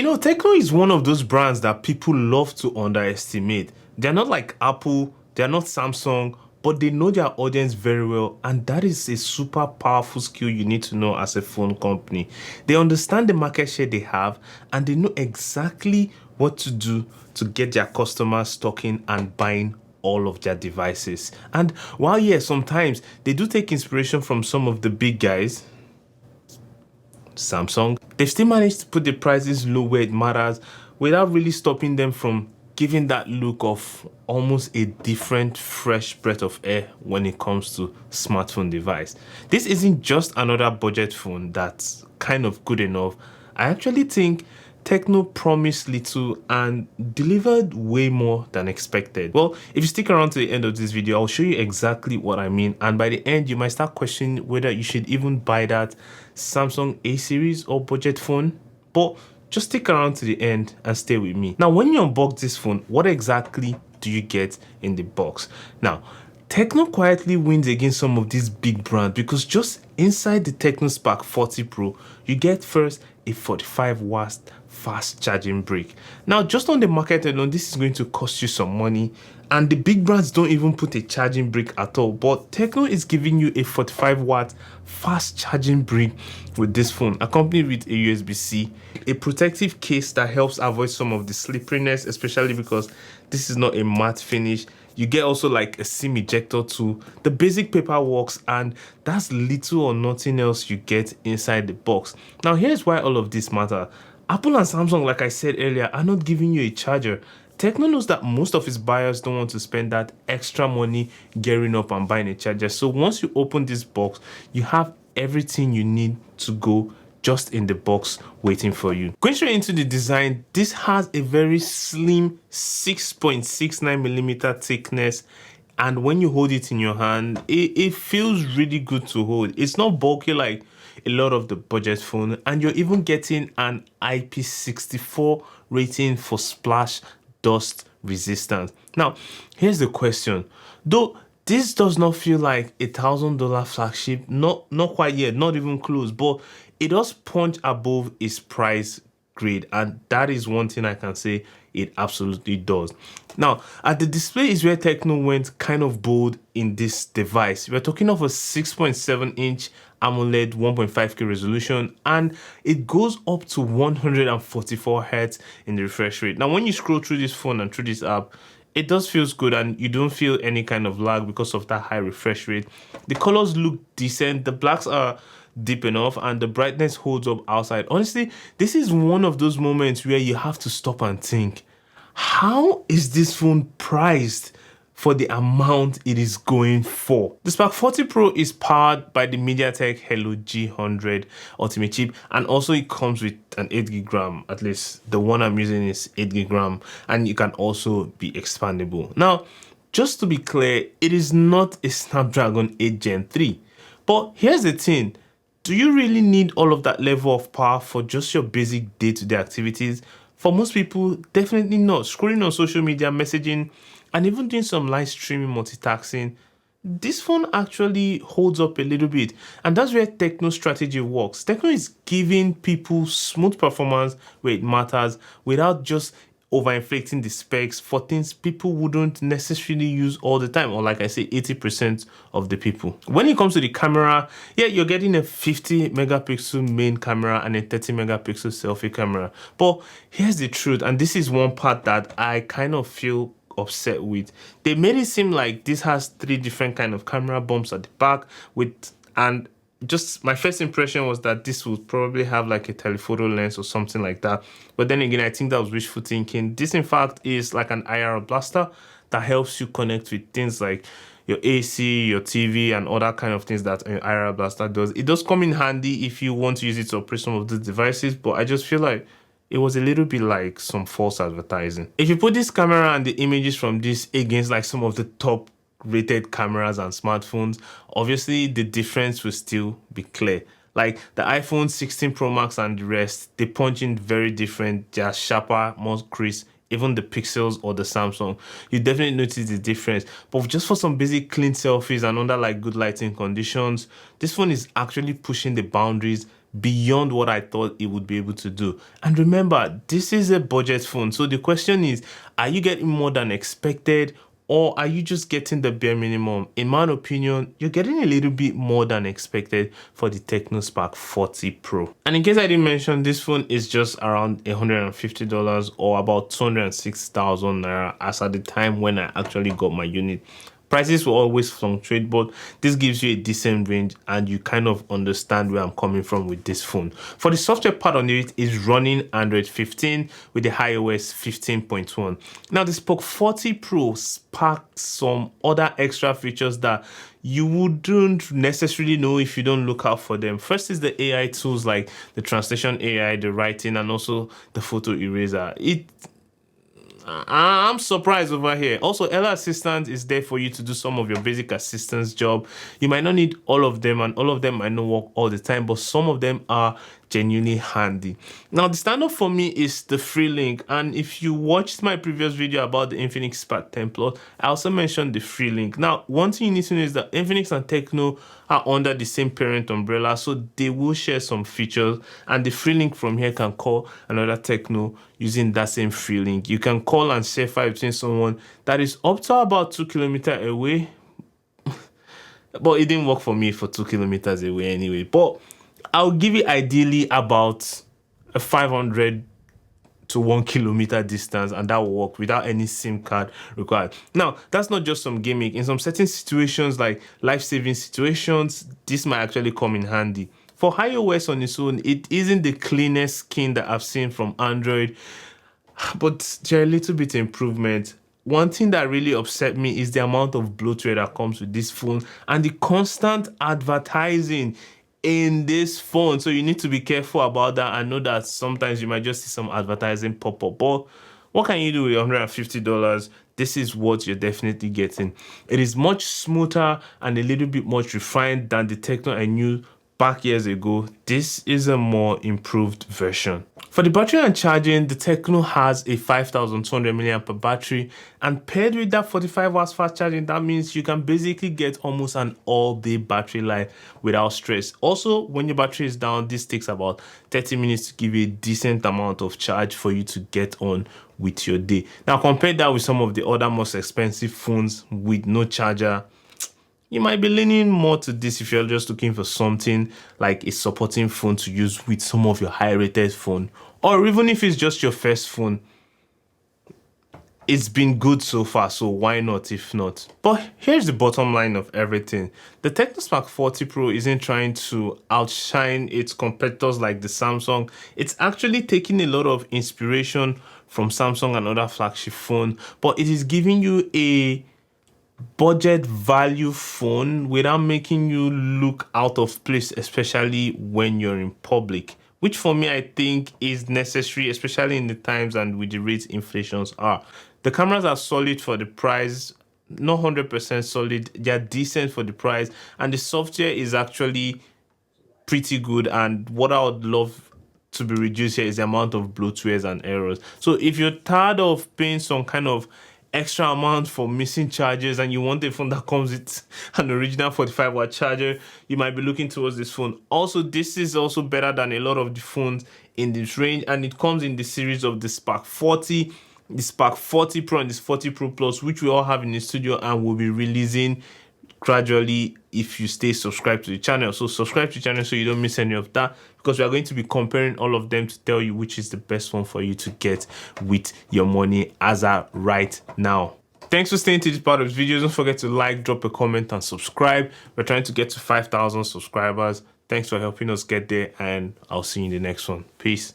You know, Tecno is one of those brands that people love to underestimate. They're not like Apple, they're not Samsung, but they know their audience very well, and that is a super powerful skill you need to know as a phone company. They understand the market share they have, and they know exactly what to do to get their customers talking and buying all of their devices. And while yes, sometimes they do take inspiration from some of the big guys, Samsung, they've still managed to put the prices low where it matters without really stopping them from giving that look of almost a different, fresh breath of air when it comes to smartphone device. This isn't just another budget phone that's kind of good enough. I actually think Tecno promised little and delivered way more than expected. Well, if you stick around to the end of this video, I'll show you exactly what I mean, and by the end you might start questioning whether you should even buy that Samsung A series or budget phone. But just stick around to the end and stay with me. Now, when you unbox this phone, what exactly do you get in the box? Now, Tecno quietly wins against some of these big brands because just inside the Tecno Spark 40 Pro, you get first a 45 watts fast charging brick. Now, just on the market alone, this is going to cost you some money, and the big brands don't even put a charging brick at all, but Tecno is giving you a 45 watt fast charging brick with this phone, accompanied with a USB-C, a protective case that helps avoid some of the slipperiness, especially because this is not a matte finish. You get also like a SIM ejector too, the basic paper works, and that's little or nothing else you get inside the box. Now, here's why all of this matter. Apple and Samsung, like I said earlier, are not giving you a charger. Tecno knows that most of its buyers don't want to spend that extra money gearing up and buying a charger. So once you open this box, you have everything you need to go just in the box waiting for you. Going straight into the design, this has a very slim 6.69mm thickness, and when you hold it in your hand, it feels really good to hold. It's not bulky like a lot of the budget phone, and you're even getting an IP64 rating for splash dust resistance. Now, here's the question. Though this does not feel like $1,000 flagship, not quite yet, not even close, but it does punch above its price grade, and that is one thing I can say it absolutely does. Now, at the display is where Tecno went kind of bold in this device. We're talking of a 6.7-inch AMOLED 1.5K resolution, and it goes up to 144 Hz in the refresh rate. Now, when you scroll through this phone and through this app, it does feels good, and you don't feel any kind of lag because of that high refresh rate. The colors look decent, the blacks are deep enough, and the brightness holds up outside. Honestly, this is one of those moments where you have to stop and think, how is this phone priced for the amount it is going for? The Spark 40 Pro is powered by the MediaTek Helio G100 ultimate chip, and also it comes with an 8GB RAM. At least the one I'm using is 8GB RAM, and it can also be expandable. Now, just to be clear, it is not a Snapdragon 8 Gen 3, but here's the thing. Do you really need all of that level of power for just your basic day-to-day activities? For most people, definitely not. Scrolling on social media, messaging, and even doing some live streaming, multitasking, this phone actually holds up a little bit. And that's where Tecno's strategy works. Tecno is giving people smooth performance where it matters without just overinflating the specs for things people wouldn't necessarily use all the time, or like I say, 80% of the people. When it comes to the camera, yeah, you're getting a 50 megapixel main camera and a 30 megapixel selfie camera. But here's the truth, and this is one part that I kind of feel upset with. They made it seem like this has 3 different kind of camera bumps at the back and just my first impression was that this would probably have like a telephoto lens or something like that. But then again, I think that was wishful thinking. This in fact is like an IR blaster that helps you connect with things like your AC, your TV, and other kind of things that an IR blaster does. It does come in handy if you want to use it to operate some of the devices, but I just feel like it was a little bit like some false advertising. If you put this camera and the images from this against like some of the top rated cameras and smartphones, obviously the difference will still be clear. Like the iPhone 16 Pro Max and the rest, they punch in very different, they are sharper, more crisp. Even the Pixels or the Samsung, you definitely notice the difference. But just for some basic clean selfies and under like good lighting conditions, this phone is actually pushing the boundaries beyond what I thought it would be able to do. And remember, this is a budget phone. So the question is, are you getting more than expected, or are you just getting the bare minimum? In my opinion, you're getting a little bit more than expected for the Tecno Spark 40 Pro. And in case I didn't mention, this phone is just around $150 or about 206,000 naira as at the time when I actually got my unit. Prices will always fluctuate, but this gives you a decent range and you kind of understand where I'm coming from with this phone. For the software part on it, is running Android 15 with the iOS 15.1. Now the Spark 40 Pro sparks some other extra features that you wouldn't necessarily know if you don't look out for them. First is the AI tools like the translation AI, the writing, and also the photo eraser. I'm surprised over here. Also, Ella Assistant is there for you to do some of your basic assistance job. You might not need all of them, and all of them might not work all the time, but some of them are genuinely handy. Now, the standout for me is the free link, and if you watched my previous video about the Infinix Spark 10 Plus, I also mentioned the free link. Now, one thing you need to know is that Infinix and Tecno are under the same parent umbrella, so they will share some features, and the free link from here can call another Tecno using that same free link. You can call and share file between someone that is up to about 2 kilometers away, but it didn't work for me for 2 kilometers away anyway. But I'll give you ideally about a 500 to 1 kilometer distance, and that will work without any SIM card required. Now, that's not just some gimmick. In some certain situations like life-saving situations, this might actually come in handy. For iOS on its own, it isn't the cleanest skin that I've seen from Android, but there are a little bit improvement. One thing that really upset me is the amount of bloatware that comes with this phone and the constant advertising in this phone. So you need to be careful about that. I know that sometimes you might just see some advertising pop up, but what can you do with $150? This is what you're definitely getting. It is much smoother and a little bit more refined than the Tecno I knew back years ago. This is a more improved version. For the battery and charging, the Tecno has a 5200 mAh battery, and paired with that 45 watts fast charging, that means you can basically get almost an all-day battery life without stress. Also, when your battery is down, this takes about 30 minutes to give you a decent amount of charge for you to get on with your day. Now, compare that with some of the other most expensive phones with no charger. You might be leaning more to this if you're just looking for something like a supporting phone to use with some of your high-rated phone, or even if it's just your first phone. It's been good so far, so why not if not? But here's the bottom line of everything. The Tecno Spark 40 Pro isn't trying to outshine its competitors like the Samsung. It's actually taking a lot of inspiration from Samsung and other flagship phones, but it is giving you a budget value phone without making you look out of place, especially when you're in public, which for me I think is necessary, especially in the times and with the rates inflations are. The cameras are solid for the price, not 100% solid, they're decent for the price, and the software is actually pretty good. And what I would love to be reduced here is the amount of bloatwares and errors. So if you're tired of paying some kind of extra amount for missing chargers and you want a phone that comes with an original 45 watt charger, you might be looking towards this phone. Also, this is also better than a lot of the phones in this range, and it comes in the series of the Spark 40, the Spark 40 Pro, and this 40 Pro Plus, which we all have in the studio and will be releasing gradually if you stay subscribed to the channel. So subscribe to the channel so you don't miss any of that, because we are going to be comparing all of them to tell you which is the best one for you to get with your money as of right now. Thanks for staying to this part of this video. Don't forget to like, drop a comment, and subscribe. We're trying to get to 5,000 subscribers. Thanks for helping us get there, and I'll see you in the next one. Peace.